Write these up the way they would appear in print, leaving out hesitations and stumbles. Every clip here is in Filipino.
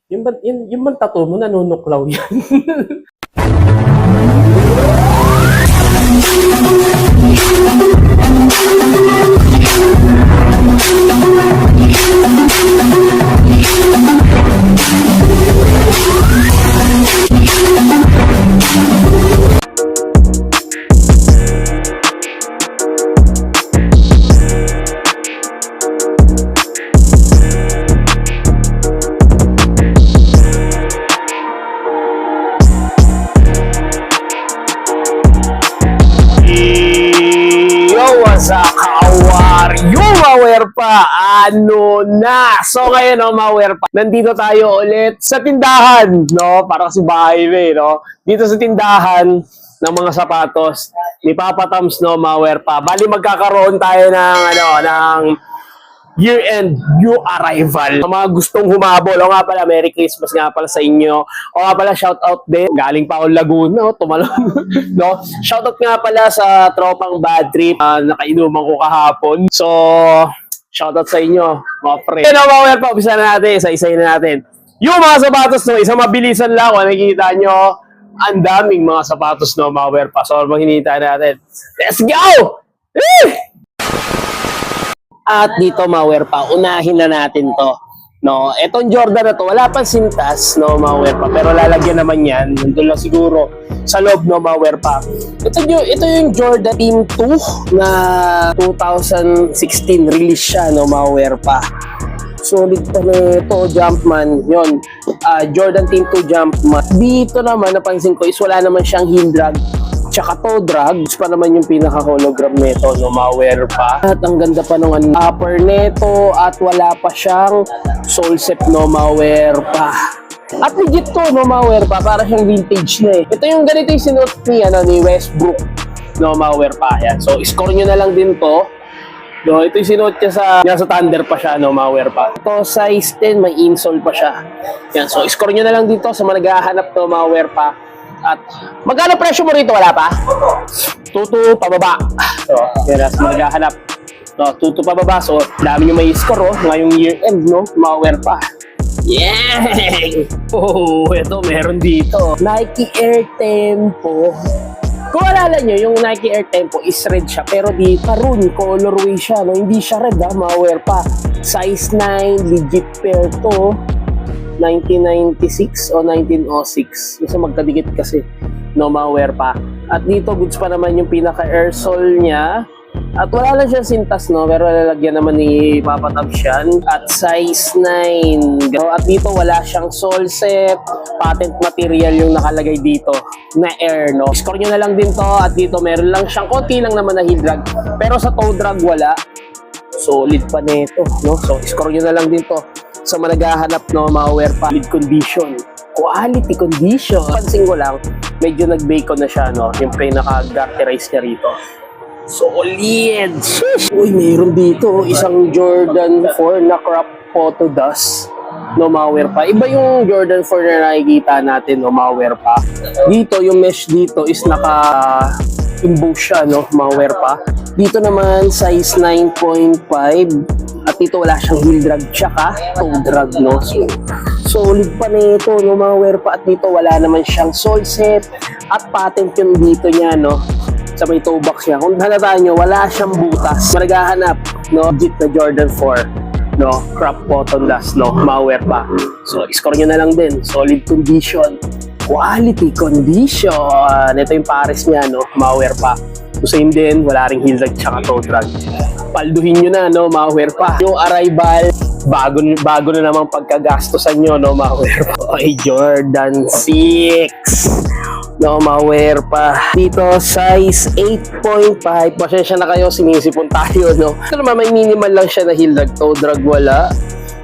Yung bang tattoo mo, nanunuklaw yan. Sa kawaryo, Mawer pa. Ano na? So ngayon, no, Mawer pa. Nandito tayo ulit sa tindahan, no? Para kasi bahay na, no? Dito sa tindahan ng mga sapatos ni Papa Tams, no, Mawer pa. Bali magkakaroon tayo ng ng year-end new arrival. Sa mga gustong humabol, o nga pala, Merry Christmas nga pala sa inyo. O nga pala, shoutout din. Galing pa ako Laguna, tumalon. No? Shoutout nga pala sa tropang Bad Trip. Nakainuman ko kahapon. So, shoutout sa inyo, mga pre. Kaya na, Mawer pa, umpisa na natin, isa-isay na natin. Yung mga sapatos, no, isang mabilisan lang, kung nakikita nyo, ang daming mga sapatos, no, Mawer pa. So, maghinita natin. Let's go! At dito, Mawer pa, unahin na natin to. No, etong Jordan na to, wala pang sintas, no, Mawer pa. Pero lalagyan naman yan, nandun lang siguro sa loob, no, Mawer pa. Ito yung Jordan Team 2 na 2016 release siya, no, Mawer pa. Solid pa na ito, Jumpman, yun. Jordan Team 2 Jumpman. Dito naman, napansin ko, is wala naman siyang heel drag. Tsaka toe drag, pa naman yung pinaka-hologram nito, no, Mawer pa. At ang ganda pa ng upper neto at wala pa siyang sole set, no, Mawer pa. At legit to, no, Mawer pa, para siyang vintage na eh. Ito yung ganito yung sinuot ni Westbrook, no, Mawer pa. Yan. So, score nyo na lang din to. No, ito yung sinuot niya sa Thunder pa siya, no, Mawer pa. Ito, size 10, may insole pa siya. Yan. So, score nyo na lang dito sa mga naghahanap, no, Mawer pa. At magkano presyo mo rito? Wala pa? 2 pababa. So, yan, maghahanap. No, 2 pababa. So, dami nyo may score, oh. Ngayong year end, no? Mawer pa. Yeah! Oh, ito, meron dito. Nike Air Tempo. Kung alala nyo, yung Nike Air Tempo is red siya. Pero di maroon, colorway siya, no? Hindi siya red, ha? Mawer pa. Size 9, legit pair to. 1996 o 1906. Kasi magkadikit kasi, no, Mawer pa. At dito, goods pa naman yung pinaka-air sole niya. At wala lang siyang sintas, no, pero lalagyan naman ni Papa Tams yan. At size 9. At dito, wala siyang sole set. Patent material yung nakalagay dito na air, no. Score nyo na lang din to. At dito, meron lang siyang konti lang naman na heel drag. Pero sa toe drag, wala. Solid pa nito, no. So, score nyo na lang din to. So, managahanap, no, Mawer pa. Solid condition. Quality condition. Pansin ko lang, medyo nag-bacon na siya, no? Yung pinaka-garterize niya rito. Solid! Uy, mayroon dito. Isang Jordan 4 na crop photo dust. No, Mawer pa. Iba yung Jordan 4 na nakikita natin, no, Mawer pa. Dito, yung mesh dito is naka-emboss siya, no, Mawer pa. Dito naman, size 9.5. At dito wala siyang heel drag tsaka toe drag, no. So, solid pa nito, no, Mawer pa. At dito wala naman siyang sole set. At patent yung dito niya, no, sa may toe box niya. Kung halataan nyo, wala siyang butas. Maghahanap, no, legit na Jordan 4, no, crop cotton dust, no, Mawer pa. So, score nyo na lang din. Solid condition. Quality condition. Ito yung pares niya, no, Mawer pa. So, same din, wala ring heel drag tsaka toe drag. Palduhin nyo na, no, Mawer pa. Yung arrival, bago na namang pagkagastosan nyo, no, Mawer pa. Okay, Jordan 6. No, Mawer pa. Dito, size 8.5. Pasensya na kayo, sinisipon tayo, no. Ito naman, may minimal lang siya na heel drag, toe drag wala.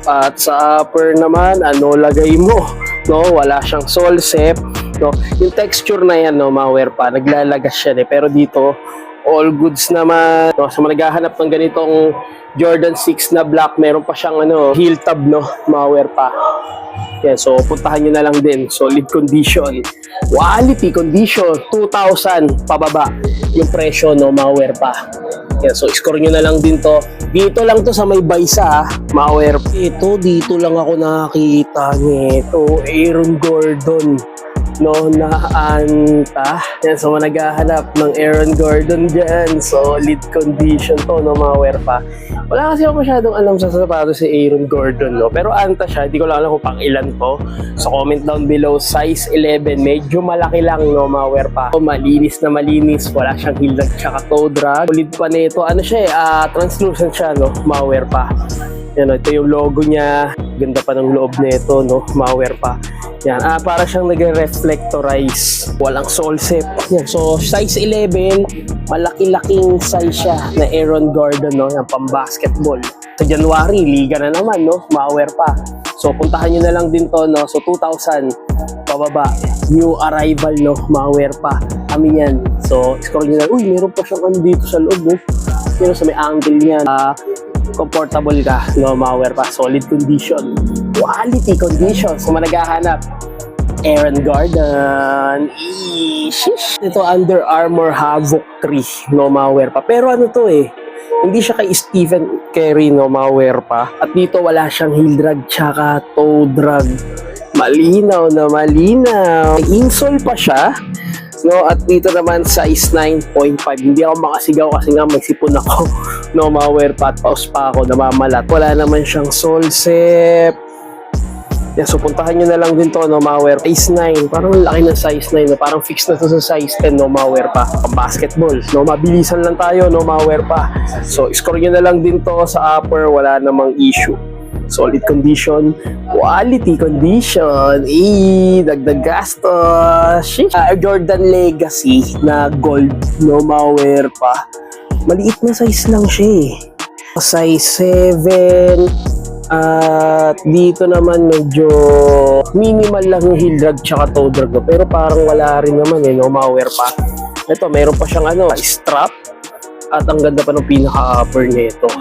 At sa upper naman, ano lagay mo? No, wala siyang sole set. No, yung texture na yan, no, Mawer pa, naglalagas siya, pero dito, all goods naman. No, sa mga naghahanap ng ganitong Jordan 6 na black, meron pa siyang heel tab, no, Mawer pa. Yeah, so puntahan nyo na lang din. Solid condition. Quality condition. 2,000 pababa yung presyo, no, Mawer pa. Yan, so score nyo na lang din to. Dito lang to sa may Baysa, malware. Ito, dito lang ako nakakita nito. Aaron Gordon, no, na anta. Yan, so naghahanap ng Aaron Gordon dyan. Solid condition to, no, malware pa. Wala kasi ako masyadong alam sa sapatos si Aaron Gordon, no? Pero anta siya, hindi ko lang alam kung pang ilan to. So comment down below, size 11, medyo malaki lang, no, malware pa. Malinis na malinis, wala siyang heel drag tsaka toe drag. Solid pa nito, ano siya translucent siya, no, malware pa. Yan, ito yung logo niya. Ganda pa ng loob nito, no, malware pa. Yan, para siyang nag-reflectorize. Walang sole set. Yan, so size 11, malaki-laking size siya na Aaron Gordon, no, yung pang-basketball. Sa January, liga na naman, no, malware pa. So puntahan nyo na lang din to, no, so 2,000 pababa. New arrival, no, malware pa. Kami yan. So scroll nyo na, uy, meron pa siyang ano dito sa loob, no. Pero sa may angle niya, comfortable ka, no, malware pa. Solid condition, quality condition. So naghahanap Aaron Gordon. Sheesh. Ito Under Armour Havoc 3, no, malware pa. Pero ano to hindi siya kay Stephen Curry, no, malware pa. At dito wala siyang heel drag tsaka toe drag. Malinaw na malinaw. Insole pa siya, no, at dito naman size 9.5. Hindi ako makasigaw kasi nga may sipon ako, no, malware pa, at paus pa ako, namamalat. Wala naman siyang sole set. Yeah, so puntahan nyo na lang din to, no, malware. Size 9, parang laki ng size 9, no, parang fix na to sa size 10, no, malware pa. Pang basketball, no, mabilisan lang tayo, no, malware pa. So score nyo na lang din to sa upper, wala namang issue. Solid condition, quality condition, dagdag gastos. Jordan Legacy na gold, no, malware pa. Maliit na size lang siya size 7. At dito naman medyo minimal lang yung heel drag tsaka toe drag, no? Pero parang wala rin naman, no, malware pa. Ito, meron pa siyang strap. At ang ganda pa ng pinaka-upper nito.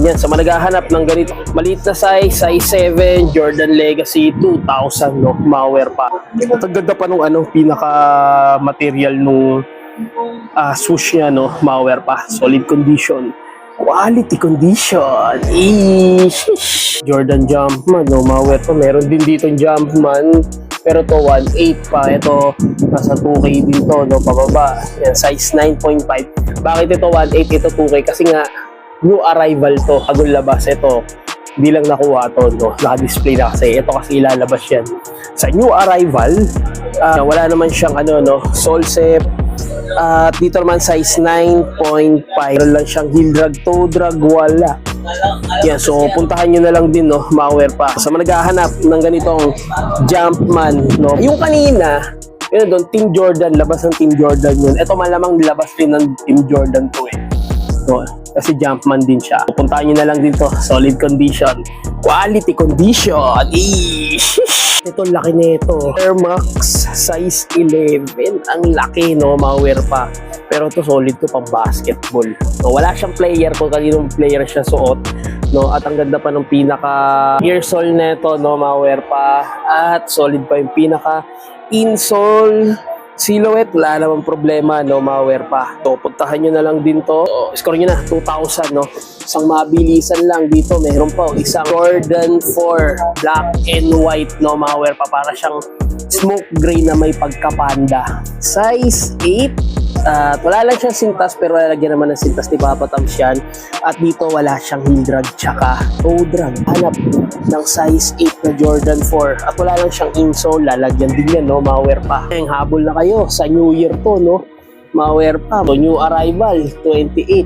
Yan, sa naghahanap ng ganito, maliit na size 7, Jordan Legacy 2000, no, malware pa. At ang ganda pa nung pinaka-material nung swoosh niya, no, malware pa. Solid condition, quality condition. Jordan Jumpman, no, malware pa. Meron din dito Jumpman, pero to 1.8 pa. Ito nasa 2K dito, no, pababa. Yan, size 9.5. Bakit ito 1.8, ito 2K? Kasi nga new arrival to, bagong labas. Ito hindi lang nakuha to, no, naka-display na kasi. Ito kasi ilalabas yan sa new arrival. Wala naman siyang no, sole set. At dito naman size 9.5. Meron lang siyang heel drag, toe drag, wala. Yan, so puntahan nyo na lang din, no, malware pa. Sa naghahanap ng ganitong Jumpman, no, yung kanina, yun doon, Team Jordan, labas ng Team Jordan yun. Ito malamang labas din ng Team Jordan to, no, kasi Jumpman din siya. Puntahan nyo na lang din to. Solid condition, quality condition. Ito, laki nito. Air Max size 11. Ang laki, no, malware pa. Pero to solid to pang basketball. So, wala siyang player kung kaninong player siya suot, no, at ang ganda pa ng pinaka earsole nito, no, malware pa. At solid pa yung pinaka insole. Silhouette, wala namang problema, no, malware pa. So, puntahan nyo na lang din to. So, score nyo na, 2,000, no. Isang mabilisan lang dito, meron pa isang Jordan 4, black and white, no, malware pa. Para siyang smoke gray na may pagkapanda. Size 8. At wala lang siyang sintas, pero lalagyan naman ng sintas ni Papa Tams yan. At dito wala siyang heel drag tsaka toe drag. Hanap ng size 8 na Jordan 4. At wala lang siyang insole, lalagyan din yan, no, malware pa. Habol na kayo sa New Year to, no, malware pa. So, new arrival 28.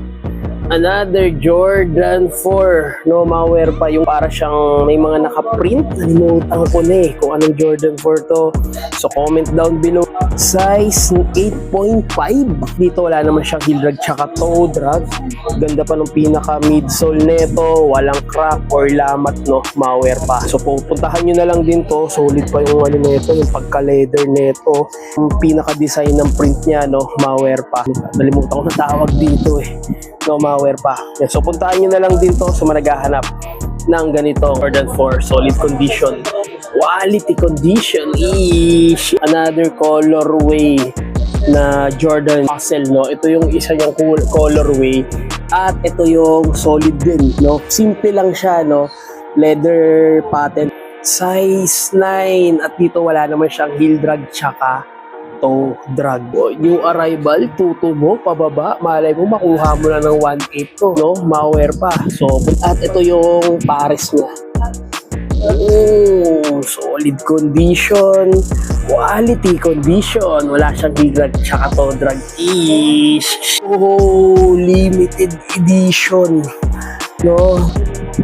Another Jordan 4, no, malware pa. Yung para siyang may mga nakaprint. Nalimutan ko na kung anong Jordan 4 to. So comment down below. Size 8.5. Dito wala naman siyang heel drag tsaka toe drag. Ganda pa ng pinaka midsole neto. Walang crack or lamat, no, malware pa. So pupuntahan nyo na lang din to. Solid pa yung neto, yung pagka-leather neto. Yung pinaka design ng print niya, no, malware pa. Nalimutan ko na tawag dito no, malware pa. Yan. So puntahan nyo na lang din to sa naghahanap ng ganitong Jordan 4. Solid condition, quality condition. Another colorway na Jordan Muscle, no? Ito yung isa niyang colorway at ito yung solid din, no? Simple lang siya, no? Leather pattern. Size 9 at dito wala naman siyang heel drag tsaka toe drag. New arrival, tuto mo, pababa, malay mo makuha mo na ng 1.8 to, no? Malware pa. So, at ito yung pares niya. Oh, solid condition, quality condition. Wala siyang heel drag tsaka toe drag. Ish. Oh, limited edition, no?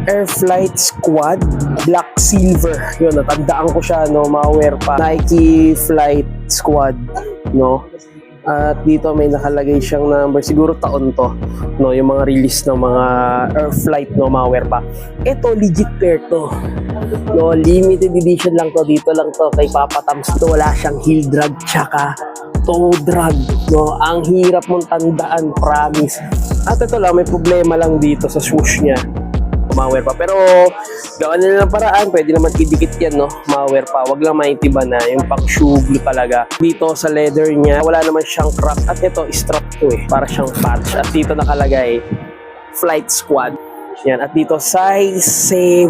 Air Flight Squad Black Silver. Yun, natandaan ko siya, no? Malware pa. Nike Flight Squad, no? At dito may nakalagay siyang number, siguro taon to, no? Yung mga release ng mga Air Flight, no? Malware pa. Ito, legit pair to, no? Limited edition lang to. Dito lang to kay Papa Tams. Ito, wala siyang heel drag tsaka toe drag, no? Ang hirap mong tandaan, promise. At ito lang, may problema lang dito sa swoosh niya. Malware pa. Pero gawa nila ng paraan, pwede naman idikit yan, no? Malware pa. Wag lang maitiba na yung pang shoe glue talaga. Dito sa leather niya, wala naman siyang crack. At ito, strap to eh. Para siyang patch. At dito nakalagay, Flight Squad. Yan. At dito, size 7.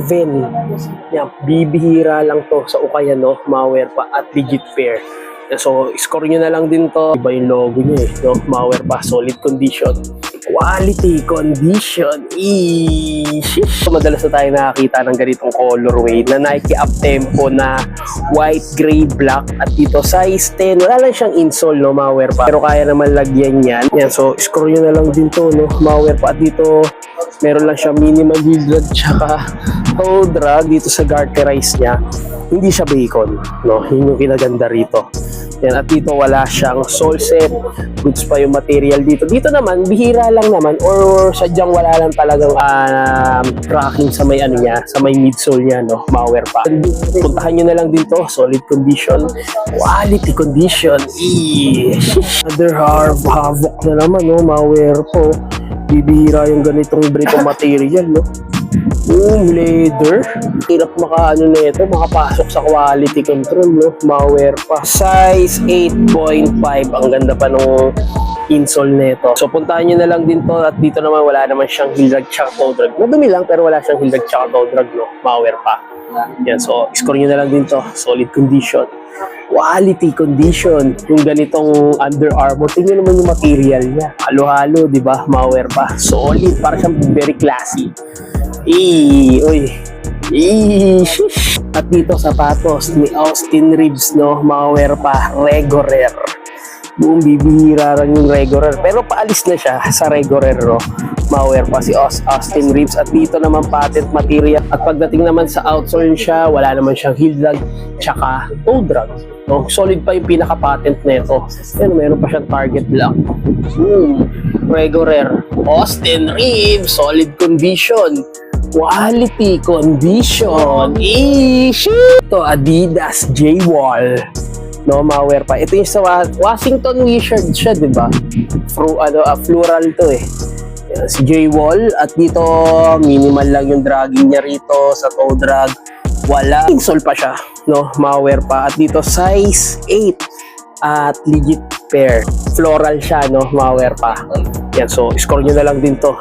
Yan. Bibihira lang to sa ukayan, no? Malware pa. At legit pair. So, score nyo na lang din to. Iba yung logo nyo eh, no? Malware pa. Solid condition. Quality condition. Sheesh. Madalas na tayo nakakita ng ganitong colorway na Nike Uptempo na white, gray, black. At dito size 10. Wala lang siyang insole, no? Malware pa. Pero kaya naman lagyan yan. Yan. So, score nyo na lang din to, no? Malware pa. At dito, meron lang siya minimal heel drag tsaka toe drag dito sa garterize niya. Hindi siya bacon, no? Yun yung kinaganda rito. Yan, at dito wala siyang sole set, goods pa yung material dito. Dito naman, bihira lang naman or sadyang wala lang talagang cracking sa may ano niya, sa may midsole niya, no? Malware pa. Puntahan nyo na lang dito, solid condition, quality condition. Another havoc na naman, no? Malware po. Bibihira yung ganitong brittle material, no? Leather. Hirap makaano na ito, makapasok sa quality control, no? Malware pa. Size 8.5. Ang ganda pa nung insole nito. So puntahan nyo na lang din to. At dito naman wala naman siyang heel drag tsaka toe drag. Madumi lang pero wala siyang heel drag tsaka toe drag, no? Malware pa. Yan, so score nyo na lang din to. Solid condition, quality condition. Yung ganitong Under Armour, tingnan naman yung material niya, halo-halo, di ba? Malware pa. Solid, para siyang very classy. Shish. At dito sapatos ni Austin Reeves, no? Malware pa. Regorer. Buong bibihira rin yung Regorer. Pero paalis na siya sa Regorer, no? Malware pa si Austin Reeves. At dito naman patent material. At pagdating naman sa outsole siya, wala naman siyang heel drag tsaka toe drag, no? Solid pa yung pinaka-patent nito. Pero meron pa siyang target lock. Regorer. Austin Reeves. Solid condition. Quality condition. Ito, Adidas J-Wall, no? Malware pa. Ito yung sa Washington Wizards siya, di ba? Floral to eh. Yan, si J-Wall. At dito, minimal lang yung dragging niya rito sa toe drag. Wala. Insole pa siya, no? Malware pa. At dito, size 8. At legit pair. Floral siya, no? Malware pa. Yan, so score nyo na lang din to.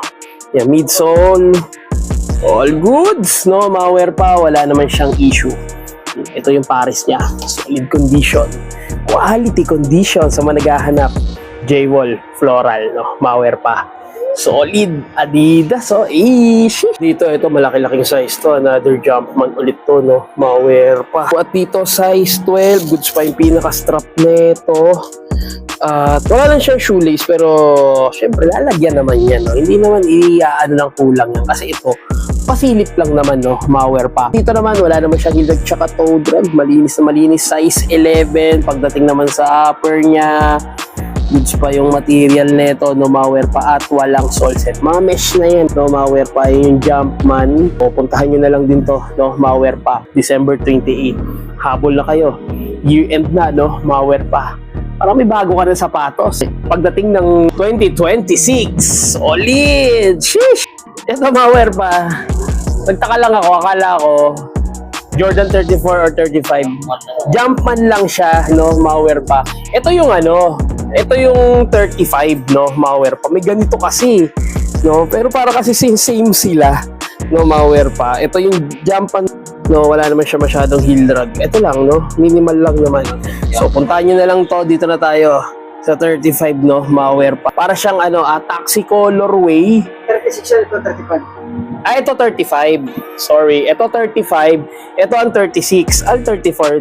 Yan, midsole. All goods, no? Malware pa, wala naman siyang issue. Ito yung pares niya. Solid condition. Quality condition sa mga naghahanap. J-Wall, floral, no? Malware pa. Solid. Adidas, oh. Dito, ito, malaki-laking size to. Another Jumpman ulit to, no? Malware pa. At dito, size 12. Goods pa yung pinaka-strap nito. At wala lang siyang shoelace, pero syempre lalagyan naman yan, no? Hindi naman iaano lang kulang yan kasi ito pasilip lang naman, no? Malware pa. Dito naman wala naman siyang heel drag tsaka toe drag. Malinis na malinis. Size 11. Pagdating naman sa upper niya, goods pa yung material nito, no? Malware pa. At walang sole set. Mga mesh na yan, no? Malware pa. Yung Jumpman, pupuntahan nyo na lang din to, no? Malware pa. December 28. Habol na kayo. Year end na, no? Malware pa. Parang may bago ka ng sapatos. Pagdating ng 2026, solid! Sheesh! Ito, malware pa. Nagtaka lang ako, akala ko Jordan 34 or 35. Jumpman lang siya, no? Malware pa. Ito yung ano, Ito yung 35, no, malware pa. May ganito kasi, no, pero para kasi same sila, no, malware pa. Ito yung jump no, wala naman siya masyadong heel drag. Ito lang, no, minimal lang naman. So, puntahan nyo na lang to. Dito na tayo sa 35, no, malware pa. Para siyang taxi colorway. 36 ito, 35. Ito 35. Sorry, ito 35. Ito ang 36. Al 34,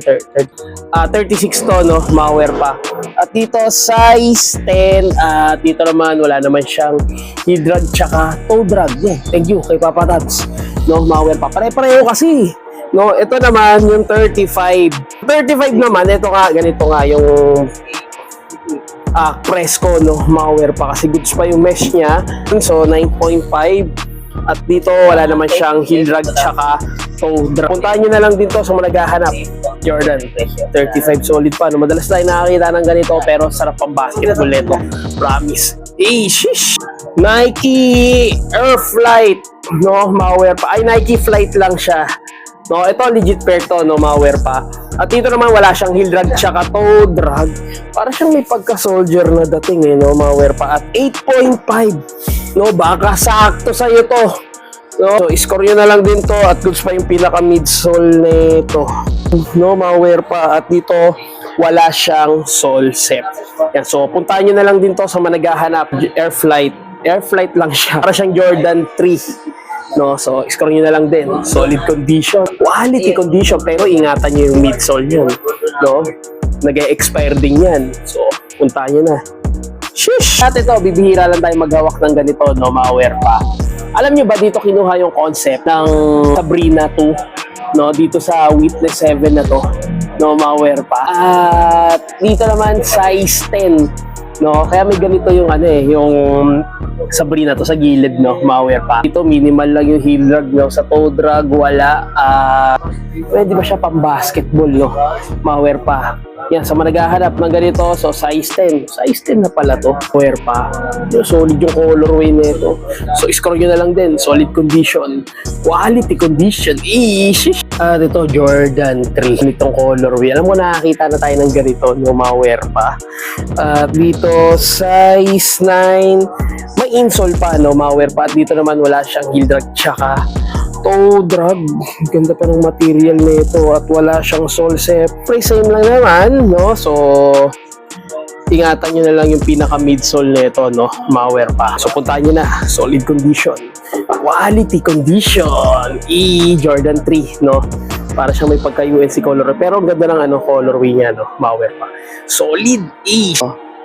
36 to, no, malware pa. At dito size 10. At dito naman wala naman siyang heel drag tsaka toe drag. Yeah, thank you kay Papa Tabs. No, malware pa. Pare-pareho kasi. No, ito naman yung 35. 35 naman, ito nga, ganito nga yung Fresco, no, malware pa kasi goods pa yung mesh niya. So 9.5. At dito wala naman siyang heel drag tsaka toe drag. Puntahan nyo na lang din to sa mga naghahanap. Jordan 35 solid pa, no? Madalas tayo nakakita ng ganito pero sarap pang basketball nito, promise. Shish! Nike Air Flight, no, malware pa. Ay, Nike Flight lang siya. No, ito legit pair to, no, malware pa. At dito naman wala siyang heel drag tsaka toe drag. Para siyang may pagka-soldier na dating, no, malware pa. At 8.5, no, baka sakto sa'yo to. No, so, score nyo na lang din to at goods pa yung pinaka midsole nito. No, malware pa. At dito wala siyang sole set. Yan, so puntahan nyo na lang din to sa mga naghahanap. Air Flight lang siya. Para siyang Jordan 3. No, so score nyo na lang din. Solid condition, quality condition, pero ingatan nyo yung midsole nyo, no? Nag-e-expire din yan. So, puntahan nyo na. Shish! At ito, bibihira lang tayo maghawak ng ganito, no, malware pa. Alam nyo ba dito kinuha yung concept ng Sabrina 2, no? Dito sa Witness 7 na to, no, malware pa. At dito naman size 10, no? Kaya may ganito yung yung Sabrina to sa gilid, no, malware pa. Dito minimal lang yung heel drag, no, sa toe drag wala. Pwede ba siya pang basketball, no, malware pa. Yan, sa mga naghahanap ng ganito, so size 10 na pala to, malware pa. Solid yung colorway nito. So score nyo na lang din, solid condition, quality condition. Shish! At ito Jordan 3, nitong colorway. Alam mo, nakakita na tayo ng ganito, no, malware pa. At dito size 9, may insole pa, no, malware pa. At dito naman wala siyang heel drag tsaka toe drag. Ganda pa ng material nito at wala siyang sole set. Same lang naman, no, so ingatan nyo na lang yung pinaka midsole nito, no, malware pa. So puntahan nyo na, solid condition, quality condition. Jordan 3, no, para siyang may pagka UNC color, pero ang ganda ng colorway niya, no, malware pa. Solid.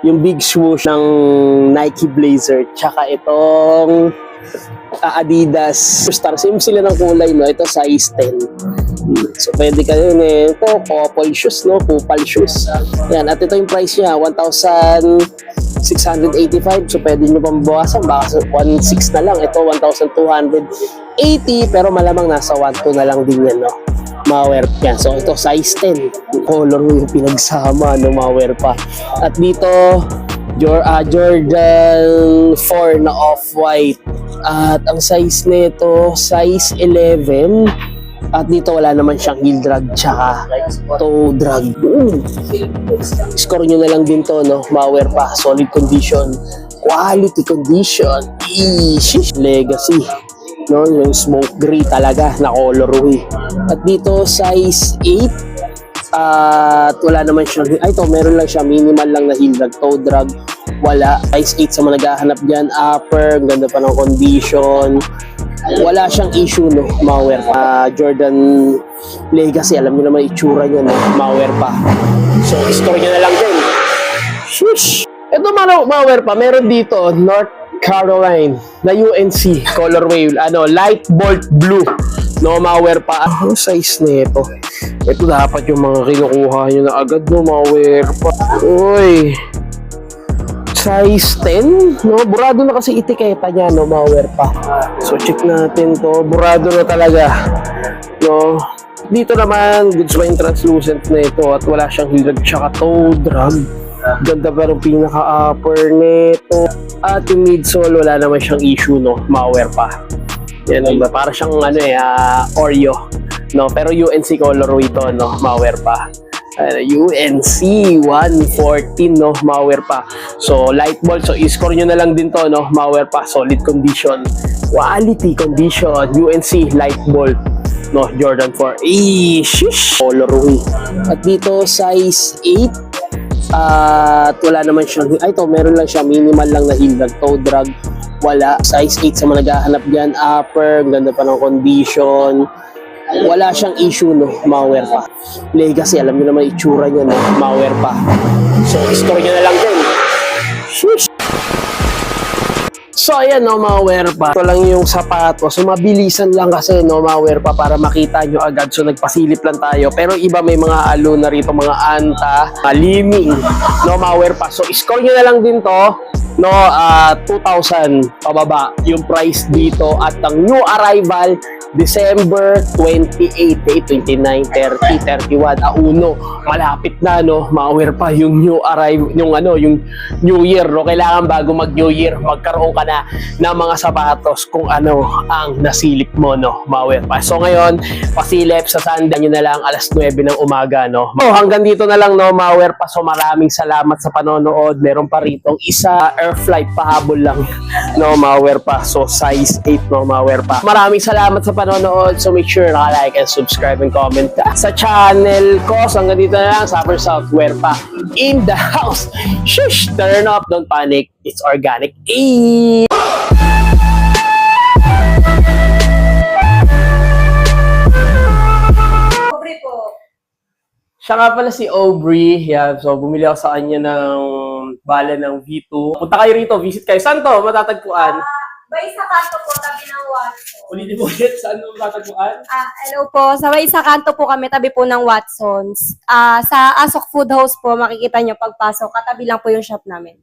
Yung big swoosh ng Nike Blazer tsaka itong Adidas Star, same sila ng kulay, no. Ito size 10. So pwede kayo ito couple shoes, no, couple shoes. Yan, at ito yung price niya, 1,685. So pwede nyo pang bawasan, baka 1,600 na lang. Ito 1,280, pero malamang nasa 1,200 na lang din yan, no, malware yan. So ito size 10, color yung pinagsama, no, malware pa. At dito Jordan 4 na off-white. At ang size nito, size 11. At dito wala naman siyang heel drag tsaka toe drag. Score nyo na lang din to, no, malware pa. Solid condition, quality condition. Legacy, no, yung smoke gray talaga na colorway. At dito size 8. At wala naman siya, ito meron lang siya, minimal lang na heel drag, toe drag wala. Size 8 sa mga naghahanap dyan. Upper, ganda pa ng condition, wala siyang issue, no, malware pa. Jordan Legacy, alam niyo naman itsura niya, no, malware pa. So score niya na lang din. Shish! Ito malware pa, meron dito North Caroline na UNC colorway, light bolt blue, no, malware pa. Ano size nito? Ito dapat yung mga kinukuha nyo na agad, no, malware pa. Uy, size 10, no, burado na kasi etiketa niya, no, malware pa. So check natin to, burado na talaga, no. Dito naman goods pa yung translucent na ito at wala siyang heel drag tsaka toe drag. Ganda pa rin pinaka-upper nito. At yung midsole, wala naman siyang issue, no, malware pa. Yan, para siyang Oreo, no, pero UNC colorway to, no, malware pa. UNC 114, no, malware pa. So light bulb, so i-score nyo na lang din to, no, malware pa, solid condition, quality condition, UNC light bulb, no, Jordan 4. Shish, colorway. At dito size 8. At wala naman siyang, ay ito, meron lang siya, minimal lang na heel, toe drag, wala. Size 8 sa mga naghahanap dyan, upper, ganda pa ng condition. Wala siyang issue, no, malware pa. Legacy, alam niyo naman itsura niya, no, malware pa. So, store niyo na lang din. Sheesh. So, ayan, no, malware pa. Ito lang yung sapatos. So, mabilisan lang kasi, no, malware pa para makita nyo agad. So, nagpasilip lang tayo. Pero iba may mga alo na rito, mga anta, liming, no, malware pa. So, score nyo na lang din to, no, 2,000 pababa yung price dito. At ang new arrival, December 28, 29, 30, 31, uno, malapit na, no, malware pa yung new arrival, yung ano, yung New Year, no, kailangan bago mag New Year, magkaroon ka na ng mga sapatos kung ano ang nasilip mo, no, malware pa. So ngayon, pasilip sa Sunday nyo na lang, alas 9 ng umaga, no. So, hanggang dito na lang, no, malware pa. So maraming salamat sa panonood. Meron pa rito isa, air flight pahabol lang, no, malware pa. So size 8, no, malware pa. Maraming salamat sa panonood. So make sure na like and subscribe and comment ka sa channel ko. So hanggang dito na lang, Summer Software pa in the house. Shush! Turn up, don't panic. It's organic. Aubrey po. Siya nga pala si Aubrey. Yeah, so bumili ako sa kanya ng bala ng V2. Punta kayo rito, visit kayo. Saan to matatagpuan? Bay sa kanto po, tabi ng Watson. Ulitin mo ulit, saan mo matatagpuan? Hello po. Sa Bay sa kanto po kami, tabi po ng Watsons. Sa Asok Food House po, makikita nyo pagpasok. Katabi lang po yung shop namin.